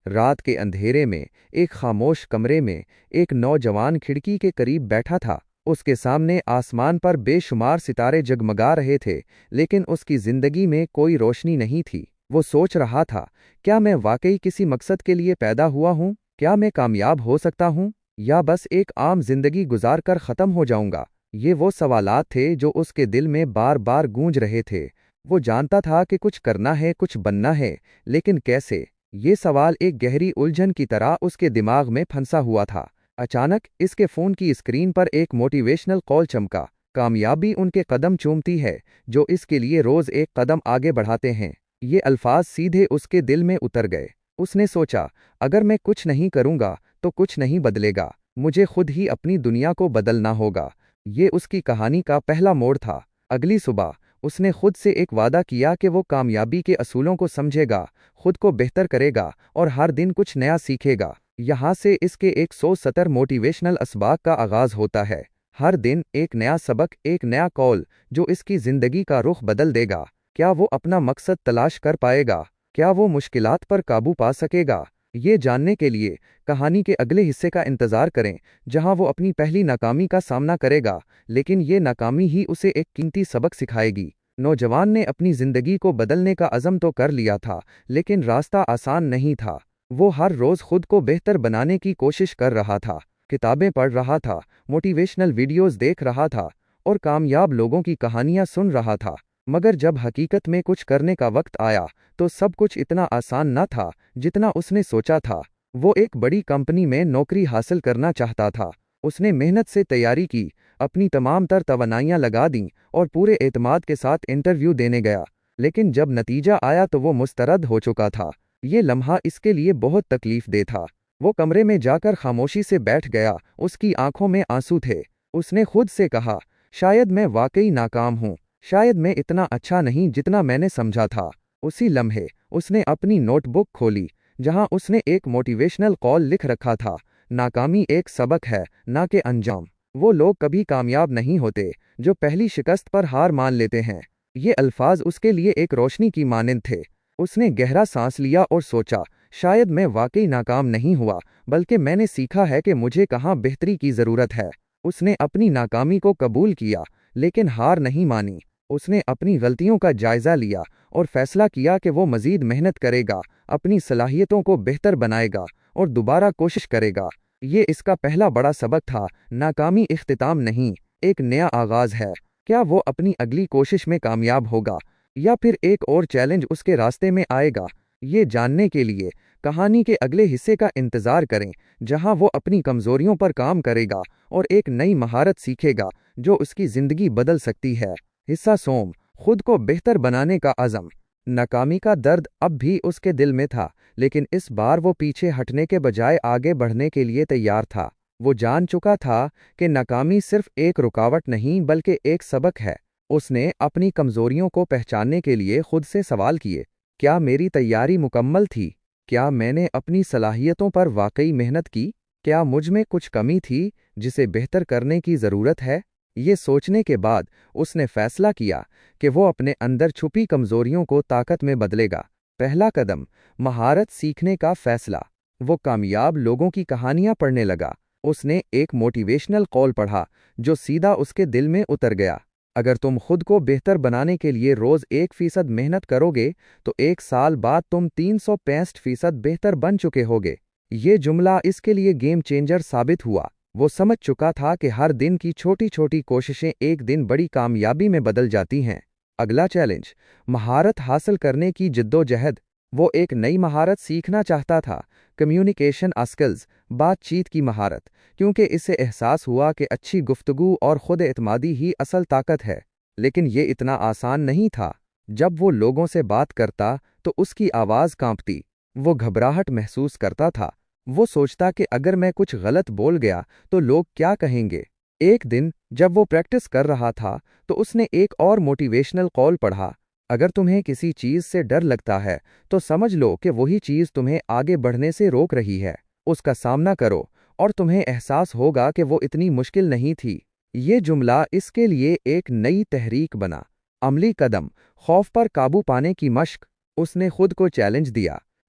رات کے اندھیرے میں ایک خاموش کمرے میں ایک نوجوان کھڑکی کے قریب بیٹھا تھا۔ اس کے سامنے آسمان پر بے شمار ستارے جگمگا رہے تھے، لیکن اس کی زندگی میں کوئی روشنی نہیں تھی۔ وہ سوچ رہا تھا، کیا میں واقعی کسی مقصد کے لیے پیدا ہوا ہوں؟ کیا میں کامیاب ہو سکتا ہوں؟ یا بس ایک عام زندگی گزار کر ختم ہو جاؤں گا؟ یہ وہ سوالات تھے جو اس کے دل میں بار بار گونج رہے تھے۔ وہ جانتا تھا کہ کچھ کرنا ہے، کچھ بننا ہے، لیکن کیسے؟ یہ سوال ایک گہری الجھن کی طرح اس کے دماغ میں پھنسا ہوا تھا۔ اچانک اس کے فون کی اسکرین پر ایک موٹیویشنل کال چمکا۔ کامیابی ان کے قدم چومتی ہے جو اس کے لیے روز ایک قدم آگے بڑھاتے ہیں۔ یہ الفاظ سیدھے اس کے دل میں اتر گئے۔ اس نے سوچا، اگر میں کچھ نہیں کروں گا تو کچھ نہیں بدلے گا۔ مجھے خود ہی اپنی دنیا کو بدلنا ہوگا۔ یہ اس کی کہانی کا پہلا موڑ تھا۔ اگلی صبح اس نے خود سے ایک وعدہ کیا کہ وہ کامیابی کے اصولوں کو سمجھے گا، خود کو بہتر کرے گا اور ہر دن کچھ نیا سیکھے گا۔ یہاں سے اس کے 170 موٹیویشنل اسباق کا آغاز ہوتا ہے۔ ہر دن ایک نیا سبق، ایک نیا کال جو اس کی زندگی کا رخ بدل دے گا۔ کیا وہ اپنا مقصد تلاش کر پائے گا؟ کیا وہ مشکلات پر قابو پا سکے گا؟ یہ جاننے کے لیے کہانی کے اگلے حصے کا انتظار کریں، جہاں وہ اپنی پہلی ناکامی کا سامنا کرے گا، لیکن یہ ناکامی ہی اسے ایک قیمتی سبق سکھائے گی۔ نوجوان نے اپنی زندگی کو بدلنے کا عزم تو کر لیا تھا، لیکن راستہ آسان نہیں تھا۔ وہ ہر روز خود کو بہتر بنانے کی کوشش کر رہا تھا، کتابیں پڑھ رہا تھا، موٹیویشنل ویڈیوز دیکھ رہا تھا اور کامیاب لوگوں کی کہانیاں سن رہا تھا۔ مگر جب حقیقت میں کچھ کرنے کا وقت آیا تو سب کچھ اتنا آسان نہ تھا جتنا اس نے سوچا تھا۔ وہ ایک بڑی کمپنی میں نوکری حاصل کرنا چاہتا تھا۔ اس نے محنت سے تیاری کی، اپنی تمام تر توانائیاں لگا دیں اور پورے اعتماد کے ساتھ انٹرویو دینے گیا، لیکن جب نتیجہ آیا تو وہ مسترد ہو چکا تھا۔ یہ لمحہ اس کے لیے بہت تکلیف دہ تھا۔ وہ کمرے میں جا کر خاموشی سے بیٹھ گیا، اس کی آنکھوں میں آنسو تھے۔ اس نے خود سے کہا، شاید میں واقعی ناکام ہوں، شاید میں اتنا اچھا نہیں جتنا میں نے سمجھا تھا۔ اسی لمحے اس نے اپنی نوٹ بک کھولی، جہاں اس نے ایک موٹیویشنل کال لکھ رکھا تھا، ناکامی ایک سبق ہے، نہ کہ انجام۔ وہ لوگ کبھی کامیاب نہیں ہوتے جو پہلی شکست پر ہار مان لیتے ہیں۔ یہ الفاظ اس کے لیے ایک روشنی کی مانند تھے۔ اس نے گہرا سانس لیا اور سوچا، شاید میں واقعی ناکام نہیں ہوا، بلکہ میں نے سیکھا ہے کہ مجھے کہاں بہتری کی ضرورت ہے۔ اس نے اپنی ناکامی کو قبول کیا، لیکن ہار نہیں مانی۔ اس نے اپنی غلطیوں کا جائزہ لیا اور فیصلہ کیا کہ وہ مزید محنت کرے گا، اپنی صلاحیتوں کو بہتر بنائے گا اور دوبارہ کوشش کرے گا۔ یہ اس کا پہلا بڑا سبق تھا، ناکامی اختتام نہیں، ایک نیا آغاز ہے۔ کیا وہ اپنی اگلی کوشش میں کامیاب ہوگا یا پھر ایک اور چیلنج اس کے راستے میں آئے گا؟ یہ جاننے کے لیے کہانی کے اگلے حصے کا انتظار کریں، جہاں وہ اپنی کمزوریوں پر کام کرے گا اور ایک نئی مہارت سیکھے گا جو اس کی زندگی بدل سکتی ہے۔ حصہ سوم، خود کو بہتر بنانے کا عزم۔ ناکامی کا درد اب بھی اس کے دل میں تھا، لیکن اس بار وہ پیچھے ہٹنے کے بجائے آگے بڑھنے کے لیے تیار تھا۔ وہ جان چکا تھا کہ ناکامی صرف ایک رکاوٹ نہیں بلکہ ایک سبق ہے۔ اس نے اپنی کمزوریوں کو پہچاننے کے لیے خود سے سوال کیے، کیا میری تیاری مکمل تھی؟ کیا میں نے اپنی صلاحیتوں پر واقعی محنت کی؟ کیا مجھ میں کچھ کمی تھی جسے بہتر کرنے کی ضرورت ہے؟ یہ سوچنے کے بعد اس نے فیصلہ کیا کہ وہ اپنے اندر چھپی کمزوریوں کو طاقت میں بدلے گا۔ پہلا قدم، مہارت سیکھنے کا فیصلہ۔ وہ کامیاب لوگوں کی کہانیاں پڑھنے لگا۔ اس نے ایک موٹیویشنل کال پڑھا جو سیدھا اس کے دل میں اتر گیا۔ اگر تم خود کو بہتر بنانے کے لیے روز 1% محنت کرو گے تو 1 سال بعد تم 365% بہتر بن چکے ہوگے۔ یہ جملہ اس کے لیے گیم چینجر ثابت ہوا۔ وہ سمجھ چکا تھا کہ ہر دن کی چھوٹی چھوٹی کوششیں ایک دن بڑی کامیابی میں بدل جاتی ہیں۔ اگلا چیلنج، مہارت حاصل کرنے کی جدوجہد۔ وہ ایک نئی مہارت سیکھنا چاہتا تھا، کمیونیکیشن اسکلز، بات چیت کی مہارت، کیونکہ اسے احساس ہوا کہ اچھی گفتگو اور خود اعتمادی ہی اصل طاقت ہے۔ لیکن یہ اتنا آسان نہیں تھا۔ جب وہ لوگوں سے بات کرتا تو اس کی آواز کانپتی، وہ گھبراہٹ محسوس کرتا تھا۔ وہ سوچتا کہ اگر میں کچھ غلط بول گیا تو لوگ کیا کہیں گے۔ ایک دن جب وہ پریکٹس کر رہا تھا تو اس نے ایک اور موٹیویشنل کال پڑھا، اگر تمہیں کسی چیز سے ڈر لگتا ہے تو سمجھ لو کہ وہی چیز تمہیں آگے بڑھنے سے روک رہی ہے۔ اس کا سامنا کرو اور تمہیں احساس ہوگا کہ وہ اتنی مشکل نہیں تھی۔ یہ جملہ اس کے لیے ایک نئی تحریک بنا۔ عملی قدم، خوف پر قابو پانے کی مشق۔ اس نے خود کو چیلنج دیا،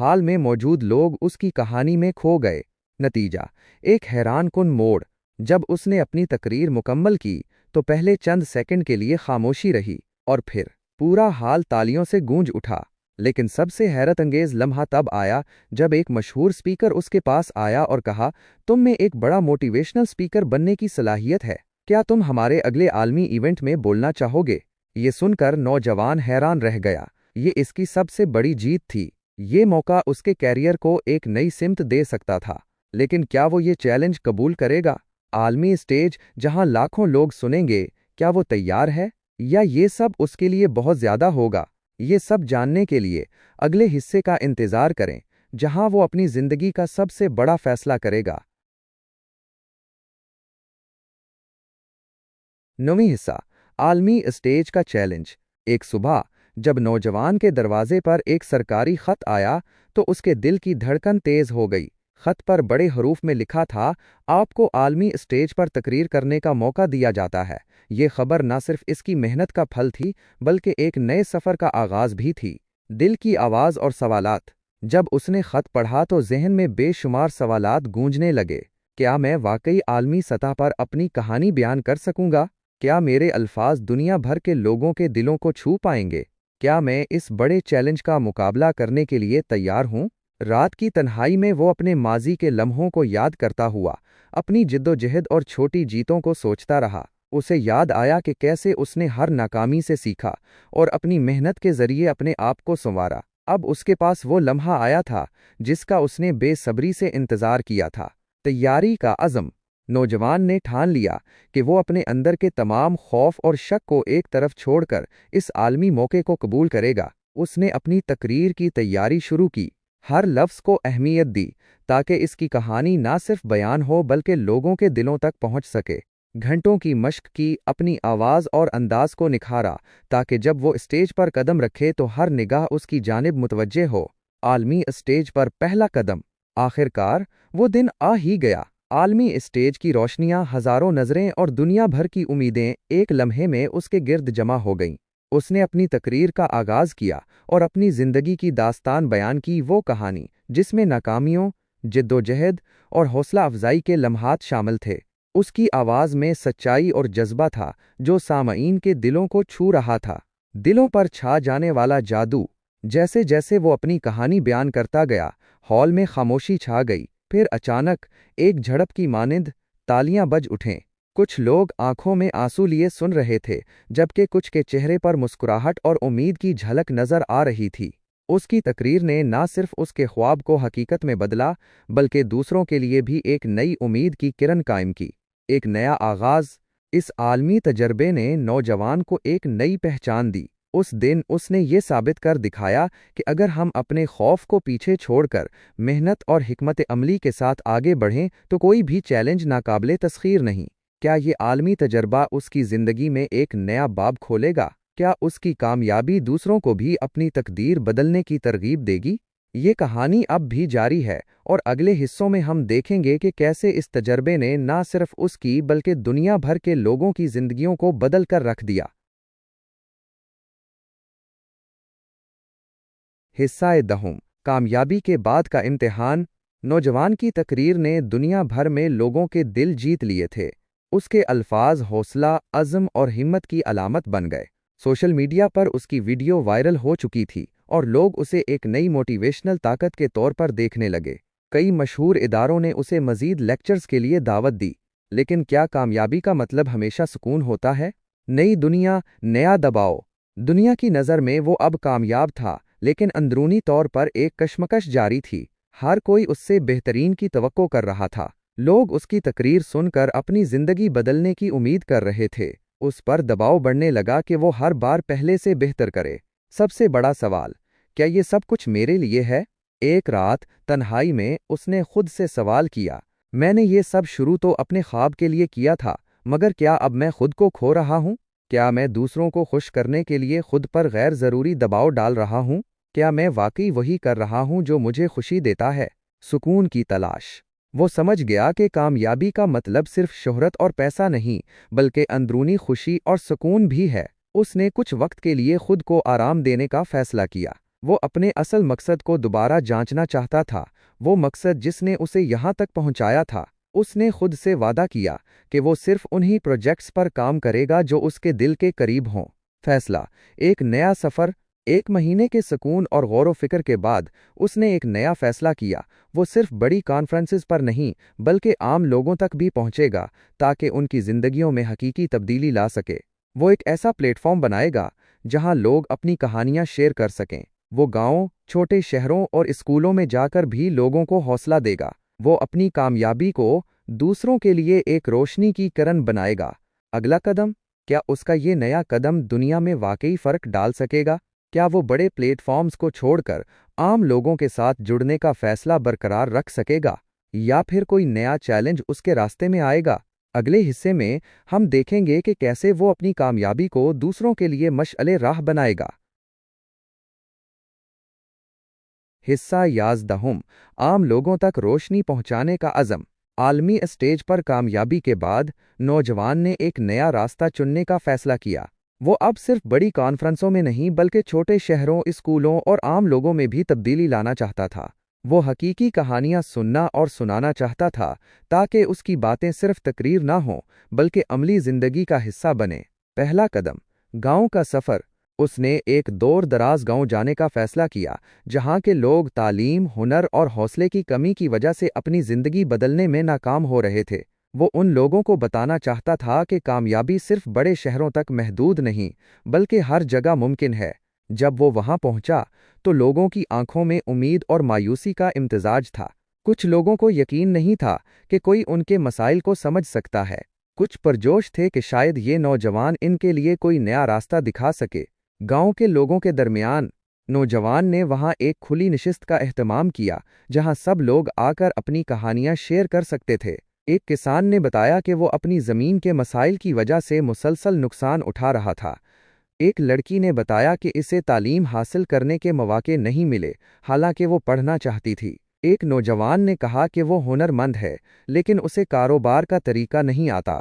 حال میں موجود لوگ اس کی کہانی میں کھو گئے۔ نتیجہ، ایک حیران کن موڑ۔ جب اس نے اپنی تقریر مکمل کی تو پہلے چند سیکنڈ کے لیے خاموشی رہی، اور پھر پورا حال تالیوں سے گونج اٹھا۔ لیکن سب سے حیرت انگیز لمحہ تب آیا جب ایک مشہور سپیکر اس کے پاس آیا اور کہا، تم میں ایک بڑا موٹیویشنل سپیکر بننے کی صلاحیت ہے، کیا تم ہمارے اگلے عالمی ایونٹ میں بولنا چاہو گے؟ یہ سن کر نوجوان حیران رہ گیا۔ یہ اس کی سب سے بڑی جیت تھی۔ یہ موقع اس کے کیریئر کو ایک نئی سمت دے سکتا تھا۔ لیکن کیا وہ یہ چیلنج قبول کرے گا؟ عالمی اسٹیج جہاں لاکھوں لوگ سنیں گے، کیا وہ تیار ہے؟ یا یہ سب اس کے لیے بہت زیادہ ہوگا؟ یہ سب جاننے کے لیے اگلے حصے کا انتظار کریں، جہاں وہ اپنی زندگی کا سب سے بڑا فیصلہ کرے گا۔ 9واں حصہ، عالمی اسٹیج کا چیلنج۔ ایک صبح جب نوجوان کے دروازے پر ایک سرکاری خط آیا تو اس کے دل کی دھڑکن تیز ہو گئی۔ خط پر بڑے حروف میں لکھا تھا، آپ کو عالمی اسٹیج پر تقریر کرنے کا موقع دیا جاتا ہے۔ یہ خبر نہ صرف اس کی محنت کا پھل تھی بلکہ ایک نئے سفر کا آغاز بھی تھی۔ دل کی آواز اور سوالات۔ جب اس نے خط پڑھا تو ذہن میں بے شمار سوالات گونجنے لگے۔ کیا میں واقعی عالمی سطح پر اپنی کہانی بیان کر سکوں گا؟ کیا میرے الفاظ دنیا بھر کے لوگوں کے دلوں کو چھو پائیں گے؟ کیا میں اس بڑے چیلنج کا مقابلہ کرنے کے لیے تیار ہوں؟ رات کی تنہائی میں وہ اپنے ماضی کے لمحوں کو یاد کرتا ہوا، اپنی جدوجہد اور چھوٹی جیتوں کو سوچتا رہا۔ اسے یاد آیا کہ کیسے اس نے ہر ناکامی سے سیکھا اور اپنی محنت کے ذریعے اپنے آپ کو سنوارا۔ اب اس کے پاس وہ لمحہ آیا تھا جس کا اس نے بے صبری سے انتظار کیا تھا۔ تیاری کا عزم۔ نوجوان نے ٹھان لیا کہ وہ اپنے اندر کے تمام خوف اور شک کو ایک طرف چھوڑ کر اس عالمی موقع کو قبول کرے گا۔ اس نے اپنی تقریر کی تیاری شروع کی، ہر لفظ کو اہمیت دی تاکہ اس کی کہانی نہ صرف بیان ہو بلکہ لوگوں کے دلوں تک پہنچ سکے۔ گھنٹوں کی مشق کی، اپنی آواز اور انداز کو نکھارا تاکہ جب وہ اسٹیج پر قدم رکھے تو ہر نگاہ اس کی جانب متوجہ ہو۔ عالمی اسٹیج پر پہلا قدم۔ آخر کار وہ دن آ ہی گیا۔ عالمی اسٹیج کی روشنیاں، ہزاروں نظریں اور دنیا بھر کی امیدیں ایک لمحے میں اس کے گرد جمع ہو گئیں۔ اس نے اپنی تقریر کا آغاز کیا اور اپنی زندگی کی داستان بیان کی، وہ کہانی جس میں ناکامیوں، جدوجہد اور حوصلہ افزائی کے لمحات شامل تھے۔ اس کی آواز میں سچائی اور جذبہ تھا جو سامعین کے دلوں کو چھو رہا تھا۔ دلوں پر چھا جانے والا جادو۔ جیسے جیسے وہ اپنی کہانی بیان کرتا گیا، ہال میں خاموشی چھا گئی۔ پھر اچانک ایک جھڑپ کی مانند تالیاں بج اٹھیں۔ کچھ لوگ آنکھوں میں آنسو لیے سن رہے تھے، جبکہ کچھ کے چہرے پر مسکراہٹ اور امید کی جھلک نظر آ رہی تھی۔ اس کی تقریر نے نہ صرف اس کے خواب کو حقیقت میں بدلا بلکہ دوسروں کے لیے بھی ایک نئی امید کی کرن قائم کی۔ ایک نیا آغاز۔ اس عالمی تجربے نے نوجوان کو ایک نئی پہچان دی۔ اس دن اس نے یہ ثابت کر دکھایا کہ اگر ہم اپنے خوف کو پیچھے چھوڑ کر محنت اور حکمت عملی کے ساتھ آگے بڑھیں تو کوئی بھی چیلنج ناقابل تسخیر نہیں۔ کیا یہ عالمی تجربہ اس کی زندگی میں ایک نیا باب کھولے گا؟ کیا اس کی کامیابی دوسروں کو بھی اپنی تقدیر بدلنے کی ترغیب دے گی؟ یہ کہانی اب بھی جاری ہے اور اگلے حصوں میں ہم دیکھیں گے کہ کیسے اس تجربے نے نہ صرف اس کی بلکہ دنیا بھر کے لوگوں کی زندگیوں کو بدل کر رکھ دیا۔ حصہ دہم، کامیابی کے بعد کا امتحان۔ نوجوان کی تقریر نے دنیا بھر میں لوگوں کے دل جیت لیے تھے۔ اس کے الفاظ حوصلہ، عزم اور ہمت کی علامت بن گئے۔ سوشل میڈیا پر اس کی ویڈیو وائرل ہو چکی تھی اور لوگ اسے ایک نئی موٹیویشنل طاقت کے طور پر دیکھنے لگے۔ کئی مشہور اداروں نے اسے مزید لیکچرز کے لیے دعوت دی۔ لیکن کیا کامیابی کا مطلب ہمیشہ سکون ہوتا ہے؟ نئی دنیا، نیا دباؤ۔ دنیا کی نظر میں وہ اب کامیاب تھا، لیکن اندرونی طور پر ایک کشمکش جاری تھی۔ ہر کوئی اس سے بہترین کی توقع کر رہا تھا۔ لوگ اس کی تقریر سن کر اپنی زندگی بدلنے کی امید کر رہے تھے۔ اس پر دباؤ بڑھنے لگا کہ وہ ہر بار پہلے سے بہتر کرے۔ سب سے بڑا سوال، کیا یہ سب کچھ میرے لیے ہے؟ ایک رات تنہائی میں اس نے خود سے سوال کیا، میں نے یہ سب شروع تو اپنے خواب کے لیے کیا تھا، مگر کیا اب میں خود کو کھو رہا ہوں؟ کیا میں دوسروں کو خوش کرنے کے لیے خود پر غیر ضروری دباؤ ڈال رہا ہوں؟ کیا میں واقعی وہی کر رہا ہوں جو مجھے خوشی دیتا ہے؟ سکون کی تلاش۔ وہ سمجھ گیا کہ کامیابی کا مطلب صرف شہرت اور پیسہ نہیں بلکہ اندرونی خوشی اور سکون بھی ہے۔ اس نے کچھ وقت کے لیے خود کو آرام دینے کا فیصلہ کیا۔ وہ اپنے اصل مقصد کو دوبارہ جانچنا چاہتا تھا، وہ مقصد جس نے اسے یہاں تک پہنچایا تھا۔ اس نے خود سے وعدہ کیا کہ وہ صرف انہی پروجیکٹس پر کام کرے گا جو اس کے دل کے قریب ہوں۔ فیصلہ، ایک نیا سفر۔ 1 مہینے کے سکون اور غور و فکر کے بعد اس نے ایک نیا فیصلہ کیا۔ وہ صرف بڑی کانفرنسز پر نہیں بلکہ عام لوگوں تک بھی پہنچے گا تاکہ ان کی زندگیوں میں حقیقی تبدیلی لا سکے۔ وہ ایک ایسا پلیٹ فارم بنائے گا جہاں لوگ اپنی کہانیاں شیئر کر سکیں۔ وہ گاؤں، چھوٹے شہروں اور اسکولوں میں جا کر بھی لوگوں کو حوصلہ دے گا۔ وہ اپنی کامیابی کو دوسروں کے لیے ایک روشنی کی کرن بنائے گا۔ اگلا قدم، کیا اس کا یہ نیا قدم دنیا میں واقعی فرق ڈال سکے گا؟ کیا وہ بڑے پلیٹ فارمز کو چھوڑ کر عام لوگوں کے ساتھ جڑنے کا فیصلہ برقرار رکھ سکے گا، یا پھر کوئی نیا چیلنج اس کے راستے میں آئے گا؟ اگلے حصے میں ہم دیکھیں گے کہ کیسے وہ اپنی کامیابی کو دوسروں کے لیے مشعل راہ بنائے گا۔ حصہ 11، عام لوگوں تک روشنی پہنچانے کا عزم۔ عالمی اسٹیج پر کامیابی کے بعد نوجوان نے ایک نیا راستہ چننے کا فیصلہ کیا۔ وہ اب صرف بڑی کانفرنسوں میں نہیں بلکہ چھوٹے شہروں، اسکولوں اور عام لوگوں میں بھی تبدیلی لانا چاہتا تھا۔ وہ حقیقی کہانیاں سننا اور سنانا چاہتا تھا تاکہ اس کی باتیں صرف تقریر نہ ہوں بلکہ عملی زندگی کا حصہ بنیں۔ پہلا قدم، گاؤں کا سفر۔ اس نے ایک دور دراز گاؤں جانے کا فیصلہ کیا جہاں کے لوگ تعلیم، ہنر اور حوصلے کی کمی کی وجہ سے اپنی زندگی بدلنے میں ناکام ہو رہے تھے۔ وہ ان لوگوں کو بتانا چاہتا تھا کہ کامیابی صرف بڑے شہروں تک محدود نہیں بلکہ ہر جگہ ممکن ہے۔ جب وہ وہاں پہنچا تو لوگوں کی آنکھوں میں امید اور مایوسی کا امتزاج تھا۔ کچھ لوگوں کو یقین نہیں تھا کہ کوئی ان کے مسائل کو سمجھ سکتا ہے۔ کچھ پرجوش تھے کہ شاید یہ نوجوان ان کے لیے کوئی نیا راستہ دکھا سکے۔ گاؤں کے لوگوں کے درمیان نوجوان نے وہاں ایک کھلی نشست کا اہتمام کیا جہاں سب لوگ آ کر اپنی کہانیاں شیئر کر سکتے تھے۔ ایک کسان نے بتایا کہ وہ اپنی زمین کے مسائل کی وجہ سے مسلسل نقصان اٹھا رہا تھا۔ ایک لڑکی نے بتایا کہ اسے تعلیم حاصل کرنے کے مواقع نہیں ملے حالانکہ وہ پڑھنا چاہتی تھی۔ ایک نوجوان نے کہا کہ وہ ہنر مند ہے لیکن اسے کاروبار کا طریقہ نہیں آتا۔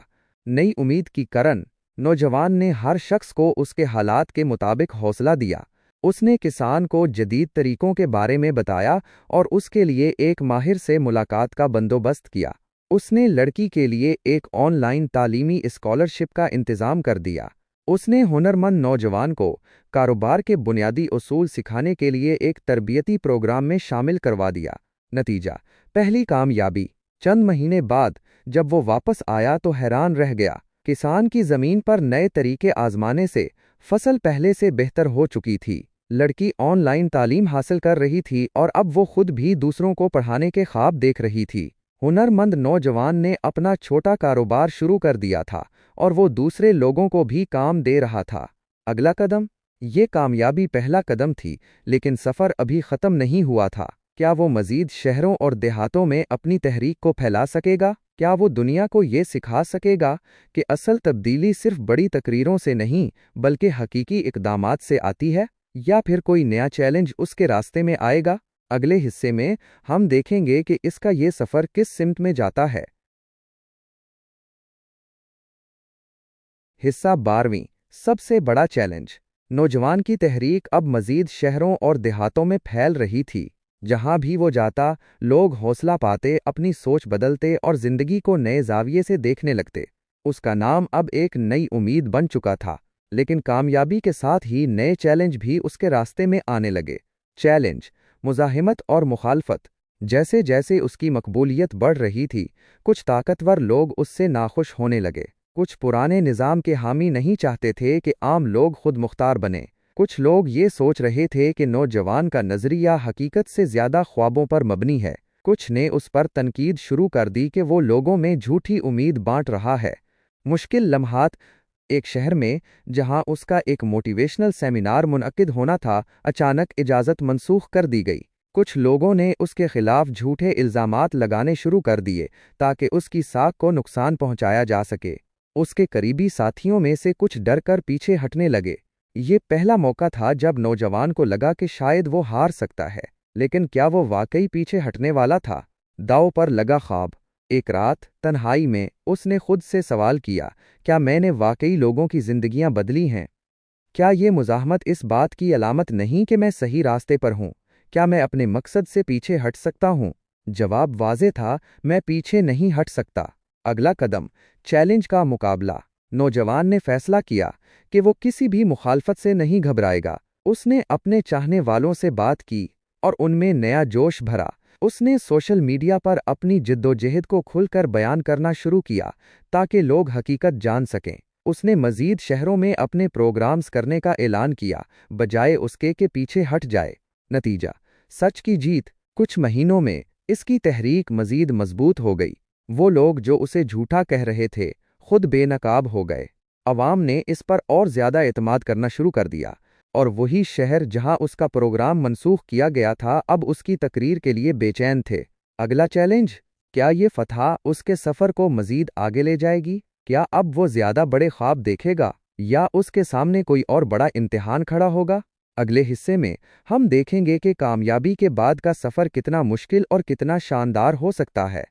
نئی امید کی کرن، نوجوان نے ہر شخص کو اس کے حالات کے مطابق حوصلہ دیا۔ اس نے کسان کو جدید طریقوں کے بارے میں بتایا اور اس کے لیے ایک ماہر سے ملاقات کا بندوبست کیا۔ اس نے لڑکی کے لیے ایک آن لائن تعلیمی اسکالرشپ کا انتظام کر دیا۔ اس نے ہنرمند نوجوان کو کاروبار کے بنیادی اصول سکھانے کے لیے ایک تربیتی پروگرام میں شامل کروا دیا۔ نتیجہ، پہلی کامیابی۔ چند مہینے بعد جب وہ واپس آیا تو حیران رہ گیا۔ کسان کی زمین پر نئے طریقے آزمانے سے فصل پہلے سے بہتر ہو چکی تھی۔ لڑکی آن لائن تعلیم حاصل کر رہی تھی اور اب وہ خود بھی دوسروں کو پڑھانے کے خواب دیکھ رہی تھی۔ ہنرمند نوجوان نے اپنا چھوٹا کاروبار شروع کر دیا تھا اور وہ دوسرے لوگوں کو بھی کام دے رہا تھا۔ اگلا قدم، یہ کامیابی پہلا قدم تھی لیکن سفر ابھی ختم نہیں ہوا تھا۔ کیا وہ مزید شہروں اور دیہاتوں میں اپنی تحریک کو پھیلا سکے گا؟ کیا وہ دنیا کو یہ سکھا سکے گا کہ اصل تبدیلی صرف بڑی تقریروں سے نہیں بلکہ حقیقی اقدامات سے آتی ہے؟ یا پھر کوئی نیا چیلنج اس کے راستے میں آئے گا؟ اگلے حصے میں ہم دیکھیں گے کہ اس کا یہ سفر کس سمت میں جاتا ہے۔ حصہ 12، سب سے بڑا چیلنج۔ نوجوان کی تحریک اب مزید شہروں اور دیہاتوں میں پھیل رہی تھی۔ جہاں بھی وہ جاتا، لوگ حوصلہ پاتے، اپنی سوچ بدلتے اور زندگی کو نئے زاویے سے دیکھنے لگتے۔ اس کا نام اب ایک نئی امید بن چکا تھا، لیکن کامیابی کے ساتھ ہی نئے چیلنج بھی اس کے راستے میں آنے لگے۔ چیلنج، مزاحمت اور مخالفت۔ جیسے جیسے اس کی مقبولیت بڑھ رہی تھی، کچھ طاقتور لوگ اس سے ناخوش ہونے لگے۔ کچھ پرانے نظام کے حامی نہیں چاہتے تھے کہ عام لوگ خود مختار بنیں۔ کچھ لوگ یہ سوچ رہے تھے کہ نوجوان کا نظریہ حقیقت سے زیادہ خوابوں پر مبنی ہے۔ کچھ نے اس پر تنقید شروع کر دی کہ وہ لوگوں میں جھوٹی امید بانٹ رہا ہے۔ مشکل لمحات، ایک شہر میں جہاں اس کا ایک موٹیویشنل سیمینار منعقد ہونا تھا، اچانک اجازت منسوخ کر دی گئی۔ کچھ لوگوں نے اس کے خلاف جھوٹے الزامات لگانے شروع کر دیے تاکہ اس کی ساکھ کو نقصان پہنچایا جا سکے۔ اس کے قریبی ساتھیوں میں سے کچھ ڈر کر پیچھے ہٹنے لگے۔ یہ پہلا موقع تھا جب نوجوان کو لگا کہ شاید وہ ہار سکتا ہے، لیکن کیا وہ واقعی پیچھے ہٹنے والا تھا؟ داؤ پر لگا خواب۔ ایک رات تنہائی میں اس نے خود سے سوال کیا، کیا میں نے واقعی لوگوں کی زندگیاں بدلی ہیں؟ کیا یہ مزاحمت اس بات کی علامت نہیں کہ میں صحیح راستے پر ہوں؟ کیا میں اپنے مقصد سے پیچھے ہٹ سکتا ہوں؟ جواب واضح تھا، میں پیچھے نہیں ہٹ سکتا۔ اگلا قدم، چیلنج کا مقابلہ۔ نوجوان نے فیصلہ کیا کہ وہ کسی بھی مخالفت سے نہیں گھبرائے گا۔ اس نے اپنے چاہنے والوں سے بات کی اور ان میں نیا جوش بھرا۔ اس نے سوشل میڈیا پر اپنی جدوجہد کو کھل کر بیان کرنا شروع کیا تاکہ لوگ حقیقت جان سکیں۔ اس نے مزید شہروں میں اپنے پروگرامز کرنے کا اعلان کیا بجائے اس کے کہ پیچھے ہٹ جائے۔ نتیجہ، سچ کی جیت۔ کچھ مہینوں میں اس کی تحریک مزید مضبوط ہو گئی۔ وہ لوگ جو اسے جھوٹا کہہ رہے تھے خود بے نقاب ہو گئے۔ عوام نے اس پر اور زیادہ اعتماد کرنا شروع کر دیا، اور وہی شہر جہاں اس کا پروگرام منسوخ کیا گیا تھا اب اس کی تقریر کے لیے بے چین تھے۔ اگلا چیلنج، کیا یہ فتح اس کے سفر کو مزید آگے لے جائے گی؟ کیا اب وہ زیادہ بڑے خواب دیکھے گا یا اس کے سامنے کوئی اور بڑا امتحان کھڑا ہوگا؟ اگلے حصے میں ہم دیکھیں گے کہ کامیابی کے بعد کا سفر کتنا مشکل اور کتنا شاندار ہو سکتا ہے۔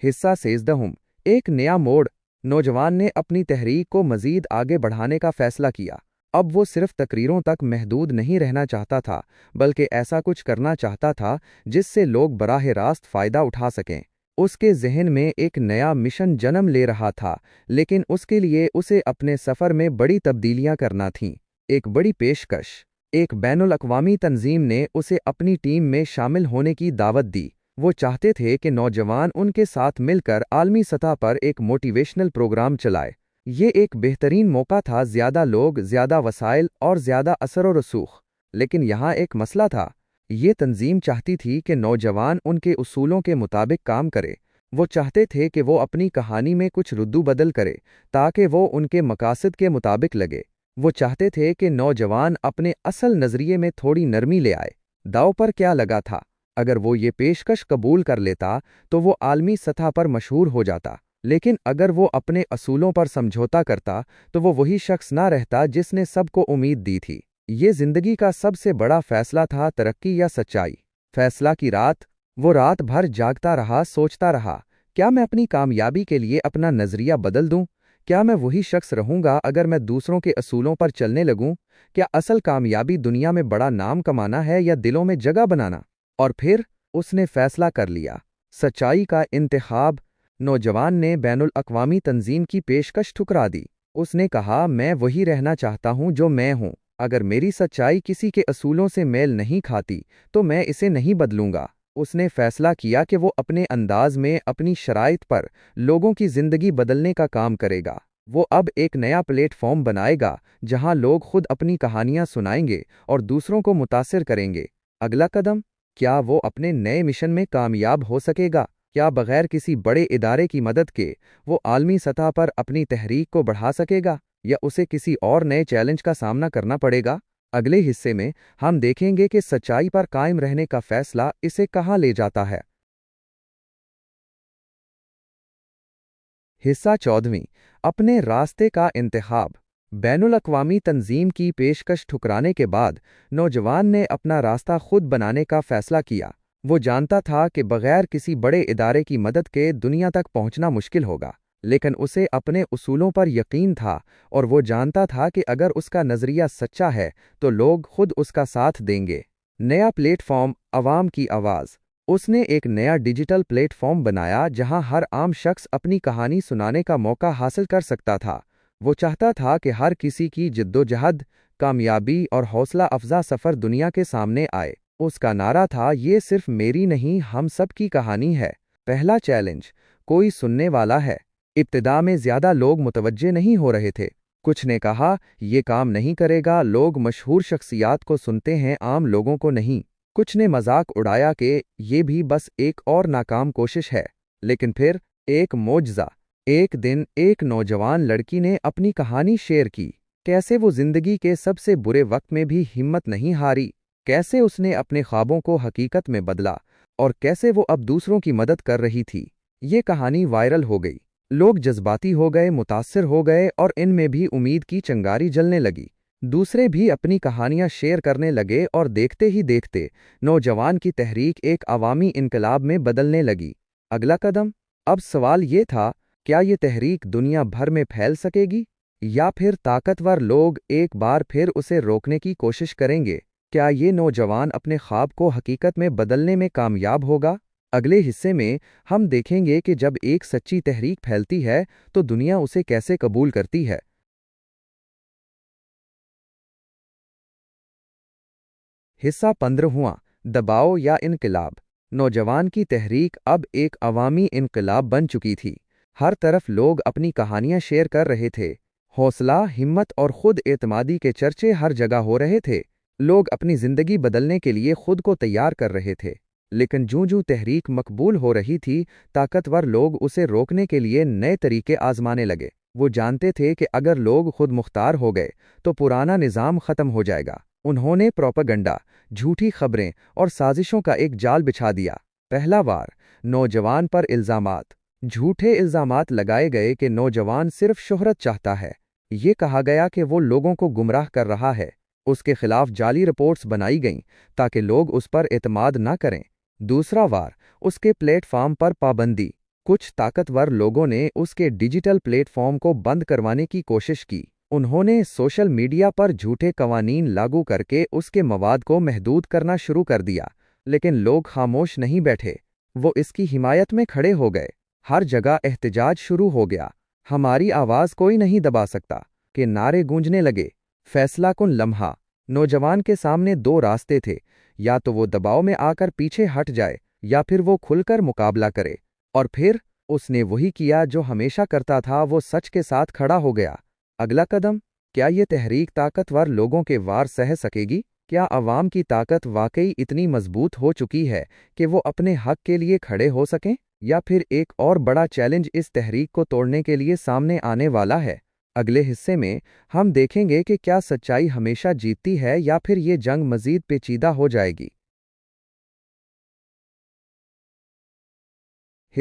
حصہ 16، ایک نیا موڑ۔ نوجوان نے اپنی تحریک کو مزید آگے بڑھانے کا فیصلہ کیا۔ اب وہ صرف تقریروں تک محدود نہیں رہنا چاہتا تھا، بلکہ ایسا کچھ کرنا چاہتا تھا جس سے لوگ براہ راست فائدہ اٹھا سکیں۔ اس کے ذہن میں ایک نیا مشن جنم لے رہا تھا، لیکن اس کے لیے اسے اپنے سفر میں بڑی تبدیلیاں کرنا تھیں۔ ایک بڑی پیشکش۔ ایک بین الاقوامی تنظیم نے اسے اپنی ٹیم میں شامل ہونے کی دعوت دی۔ وہ چاہتے تھے کہ نوجوان ان کے ساتھ مل کر عالمی سطح پر ایک موٹیویشنل پروگرام چلائے۔ یہ ایک بہترین موقع تھا، زیادہ لوگ، زیادہ وسائل اور زیادہ اثر و رسوخ۔ لیکن یہاں ایک مسئلہ تھا۔ یہ تنظیم چاہتی تھی کہ نوجوان ان کے اصولوں کے مطابق کام کرے۔ وہ چاہتے تھے کہ وہ اپنی کہانی میں کچھ ردو بدل کرے تاکہ وہ ان کے مقاصد کے مطابق لگے۔ وہ چاہتے تھے کہ نوجوان اپنے اصل نظریے میں تھوڑی نرمی لے آئے۔ داؤ پر کیا لگا تھا؟ اگر وہ یہ پیشکش قبول کر لیتا تو وہ عالمی سطح پر مشہور ہو جاتا، لیکن اگر وہ اپنے اصولوں پر سمجھوتا کرتا تو وہ وہی شخص نہ رہتا جس نے سب کو امید دی تھی۔ یہ زندگی کا سب سے بڑا فیصلہ تھا، ترقی یا سچائی۔ فیصلہ کی رات۔ وہ رات بھر جاگتا رہا، سوچتا رہا، کیا میں اپنی کامیابی کے لیے اپنا نظریہ بدل دوں؟ کیا میں وہی شخص رہوں گا اگر میں دوسروں کے اصولوں پر چلنے لگوں؟ کیا اصل کامیابی دنیا میں بڑا نام کمانا ہے یا دلوں میں جگہ بنانا؟ اور پھر اس نے فیصلہ کر لیا، سچائی کا انتخاب۔ نوجوان نے بین الاقوامی تنظیم کی پیشکش ٹھکرا دی۔ اس نے کہا، میں وہی رہنا چاہتا ہوں جو میں ہوں۔ اگر میری سچائی کسی کے اصولوں سے میل نہیں کھاتی تو میں اسے نہیں بدلوں گا۔ اس نے فیصلہ کیا کہ وہ اپنے انداز میں، اپنی شرائط پر لوگوں کی زندگی بدلنے کا کام کرے گا۔ وہ اب ایک نیا پلیٹ فارم بنائے گا جہاں لوگ خود اپنی کہانیاں سنائیں گے اور دوسروں کو متاثر کریں گے۔ اگلا قدم، کیا وہ اپنے نئے مشن میں کامیاب ہو سکے گا؟ کیا بغیر کسی بڑے ادارے کی مدد کے وہ عالمی سطح پر اپنی تحریک کو بڑھا سکے گا، یا اسے کسی اور نئے چیلنج کا سامنا کرنا پڑے گا؟ اگلے حصے میں ہم دیکھیں گے کہ سچائی پر قائم رہنے کا فیصلہ اسے کہاں لے جاتا ہے۔ حصہ 14، اپنے راستے کا انتخاب۔ بین الاقوامی تنظیم کی پیشکش ٹھکرانے کے بعد نوجوان نے اپنا راستہ خود بنانے کا فیصلہ کیا۔ وہ جانتا تھا کہ بغیر کسی بڑے ادارے کی مدد کے دنیا تک پہنچنا مشکل ہوگا، لیکن اسے اپنے اصولوں پر یقین تھا، اور وہ جانتا تھا کہ اگر اس کا نظریہ سچا ہے تو لوگ خود اس کا ساتھ دیں گے۔ نیا پلیٹ فارم، عوام کی آواز۔ اس نے ایک نیا ڈیجیٹل پلیٹ فارم بنایا جہاں ہر عام شخص اپنی کہانی سنانے کا موقع حاصل کر سکتا تھا۔ وہ چاہتا تھا کہ ہر کسی کی جدوجہد، کامیابی اور حوصلہ افزا سفر دنیا کے سامنے آئے۔ اس کا نعرہ تھا، یہ صرف میری نہیں، ہم سب کی کہانی ہے۔ پہلا چیلنج، کوئی سننے والا ہے؟ ابتدا میں زیادہ لوگ متوجہ نہیں ہو رہے تھے۔ کچھ نے کہا، یہ کام نہیں کرے گا، لوگ مشہور شخصیات کو سنتے ہیں، عام لوگوں کو نہیں۔ کچھ نے مذاق اڑایا کہ یہ بھی بس ایک اور ناکام کوشش ہے۔ لیکن پھر ایک معجزہ۔ ایک دن ایک نوجوان لڑکی نے اپنی کہانی شیئر کی، کیسے وہ زندگی کے سب سے برے وقت میں بھی ہمت نہیں ہاری، کیسے اس نے اپنے خوابوں کو حقیقت میں بدلا، اور کیسے وہ اب دوسروں کی مدد کر رہی تھی۔ یہ کہانی وائرل ہو گئی، لوگ جذباتی ہو گئے، متاثر ہو گئے، اور ان میں بھی امید کی چنگاری جلنے لگی۔ دوسرے بھی اپنی کہانیاں شیئر کرنے لگے، اور دیکھتے ہی دیکھتے نوجوان کی تحریک ایک عوامی انقلاب میں بدلنے لگی۔ اگلا قدم، اب سوال یہ تھا کیا یہ تحریک دنیا بھر میں پھیل سکے گی یا پھر طاقتور لوگ ایک بار پھر اسے روکنے کی کوشش کریں گے؟ کیا یہ نوجوان اپنے خواب کو حقیقت میں بدلنے میں کامیاب ہوگا؟ اگلے حصے میں ہم دیکھیں گے کہ جب ایک سچی تحریک پھیلتی ہے تو دنیا اسے کیسے قبول کرتی ہے۔ حصہ 15واں، دباؤ یا انقلاب۔ نوجوان کی تحریک اب ایک عوامی انقلاب بن چکی تھی۔ ہر طرف لوگ اپنی کہانیاں شیئر کر رہے تھے۔ حوصلہ، ہمت اور خود اعتمادی کے چرچے ہر جگہ ہو رہے تھے۔ لوگ اپنی زندگی بدلنے کے لیے خود کو تیار کر رہے تھے۔ لیکن جوں تحریک مقبول ہو رہی تھی، طاقتور لوگ اسے روکنے کے لیے نئے طریقے آزمانے لگے۔ وہ جانتے تھے کہ اگر لوگ خود مختار ہو گئے تو پرانا نظام ختم ہو جائے گا۔ انہوں نے پروپیگنڈا، جھوٹی خبریں اور سازشوں کا ایک جال بچھا دیا۔ پہلا وار، نوجوان پر الزامات۔ جھوٹے الزامات لگائے گئے کہ نوجوان صرف شہرت چاہتا ہے۔ یہ کہا گیا کہ وہ لوگوں کو گمراہ کر رہا ہے۔ اس کے خلاف جعلی رپورٹس بنائی گئیں تاکہ لوگ اس پر اعتماد نہ کریں۔ دوسرا وار، اس کے پلیٹ فارم پر پابندی۔ کچھ طاقتور لوگوں نے اس کے ڈیجیٹل پلیٹ فارم کو بند کروانے کی کوشش کی۔ انہوں نے سوشل میڈیا پر جھوٹے قوانین لاگو کر کے اس کے مواد کو محدود کرنا شروع کر دیا۔ لیکن لوگ خاموش نہیں بیٹھے۔ وہ اس کی حمایت میں کھڑے ہو گئے۔ ہر جگہ احتجاج شروع ہو گیا۔ ہماری آواز کوئی نہیں دبا سکتا کہ نعرے گونجنے لگے۔ فیصلہ کن لمحہ۔ نوجوان کے سامنے دو راستے تھے، یا تو وہ دباؤ میں آ کر پیچھے ہٹ جائے یا پھر وہ کھل کر مقابلہ کرے۔ اور پھر اس نے وہی کیا جو ہمیشہ کرتا تھا، وہ سچ کے ساتھ کھڑا ہو گیا۔ اگلا قدم، کیا یہ تحریک طاقتور لوگوں کے وار سہ سکے گی؟ کیا عوام کی طاقت واقعی اتنی مضبوط ہو چکی ہے کہ وہ اپنے حق کے لیے کھڑے ہو سکیں؟ یا پھر ایک اور بڑا چیلنج اس تحریک کو توڑنے کے لیے سامنے آنے والا ہے؟ اگلے حصے میں ہم دیکھیں گے کہ کیا سچائی ہمیشہ جیتتی ہے یا پھر یہ جنگ مزید پیچیدہ ہو جائے گی۔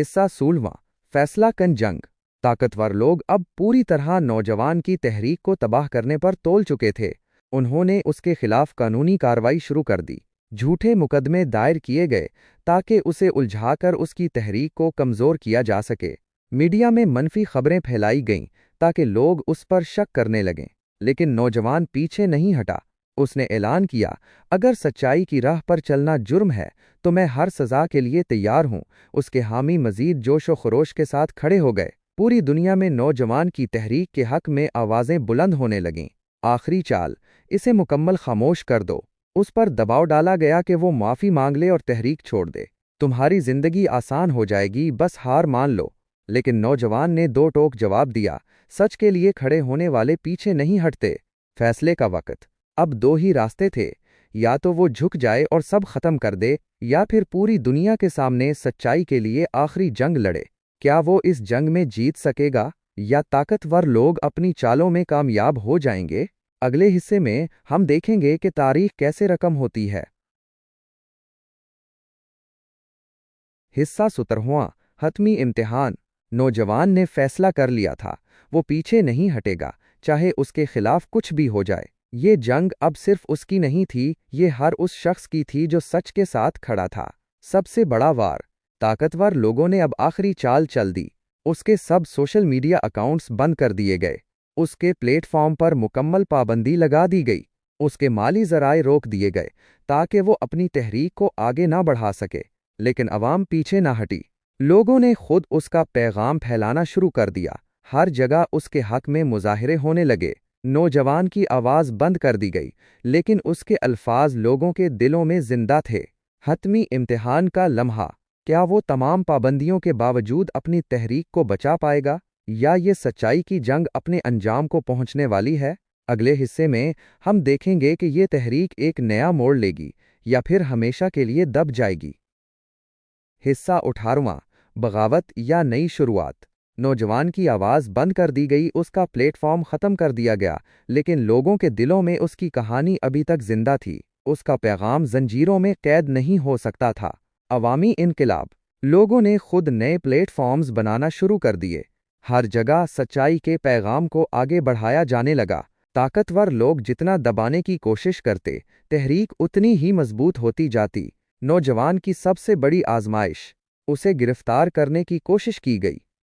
حصہ 16واں، فیصلہ کن جنگ۔ طاقتور لوگ اب پوری طرح نوجوان کی تحریک کو تباہ کرنے پر تول چکے تھے۔ انہوں نے اس کے خلاف قانونی کارروائی شروع کر دی۔ جھوٹے مقدمے دائر کیے گئے تاکہ اسے الجھا کر اس کی تحریک کو کمزور کیا جا سکے۔ میڈیا میں منفی خبریں پھیلائی گئیں تاکہ لوگ اس پر شک کرنے لگیں۔ لیکن نوجوان پیچھے نہیں ہٹا۔ اس نے اعلان کیا، اگر سچائی کی راہ پر چلنا جرم ہے تو میں ہر سزا کے لیے تیار ہوں۔ اس کے حامی مزید جوش و خروش کے ساتھ کھڑے ہو گئے۔ پوری دنیا میں نوجوان کی تحریک کے حق میں آوازیں بلند ہونے لگیں۔ آخری چال، اسے مکمل خاموش کر دو۔ اس پر دباؤ ڈالا گیا کہ وہ معافی مانگ لے اور تحریک چھوڑ دے۔ تمہاری زندگی آسان ہو جائے گی، بس ہار مان لو۔ لیکن نوجوان نے دو ٹوک جواب دیا، سچ کے لیے کھڑے ہونے والے پیچھے نہیں ہٹتے۔ فیصلے کا وقت۔ اب دو ہی راستے تھے، یا تو وہ جھک جائے اور سب ختم کر دے، یا پھر پوری دنیا کے سامنے سچائی کے لیے آخری جنگ لڑے۔ کیا وہ اس جنگ میں جیت سکے گا یا طاقتور لوگ اپنی چالوں میں کامیاب ہو جائیں گے؟ اگلے حصے میں ہم دیکھیں گے کہ تاریخ کیسے رقم ہوتی ہے۔ حصہ 17واں، حتمی امتحان۔ نوجوان نے فیصلہ کر لیا تھا، وہ پیچھے نہیں ہٹے گا، چاہے اس کے خلاف کچھ بھی ہو جائے۔ یہ جنگ اب صرف اس کی نہیں تھی، یہ ہر اس شخص کی تھی جو سچ کے ساتھ کھڑا تھا۔ سب سے بڑا وار، طاقتور لوگوں نے اب آخری چال چل دی۔ اس کے سب سوشل میڈیا اکاؤنٹس بند کر دیے گئے۔ اس کے پلیٹ فارم پر مکمل پابندی لگا دی گئی۔ اس کے مالی ذرائع روک دیے گئے تاکہ وہ اپنی تحریک کو آگے نہ بڑھا سکے۔ لیکن عوام پیچھے نہ ہٹی۔ لوگوں نے خود اس کا پیغام پھیلانا شروع کر دیا۔ ہر جگہ اس کے حق میں مظاہرے ہونے لگے۔ نوجوان کی آواز بند کر دی گئی، لیکن اس کے الفاظ لوگوں کے دلوں میں زندہ تھے۔ حتمی امتحان کا لمحہ، کیا وہ تمام پابندیوں کے باوجود اپنی تحریک کو بچا پائے گا یا یہ سچائی کی جنگ اپنے انجام کو پہنچنے والی ہے؟ اگلے حصے میں ہم دیکھیں گے کہ یہ تحریک ایک نیا موڑ لے گی یا پھر ہمیشہ کے لیے دب جائے گی۔ حصہ 18واں، بغاوت یا نئی شروعات۔ نوجوان کی آواز بند کر دی گئی، اس کا پلیٹ فارم ختم کر دیا گیا، لیکن لوگوں کے دلوں میں اس کی کہانی ابھی تک زندہ تھی۔ اس کا پیغام زنجیروں میں قید نہیں ہو سکتا تھا۔ عوامی انقلاب، لوگوں نے خود نئے پلیٹ فارمز بنانا شروع کر دیے۔ ہر جگہ سچائی کے پیغام کو آگے بڑھایا جانے لگا۔ طاقتور لوگ جتنا دبانے کی کوشش کرتے، تحریک اتنی ہی مضبوط ہوتی جاتی۔ نوجوان کی سب سے بڑی آزمائش، اسے گرفتار کرنے کی کوشش کی گئی۔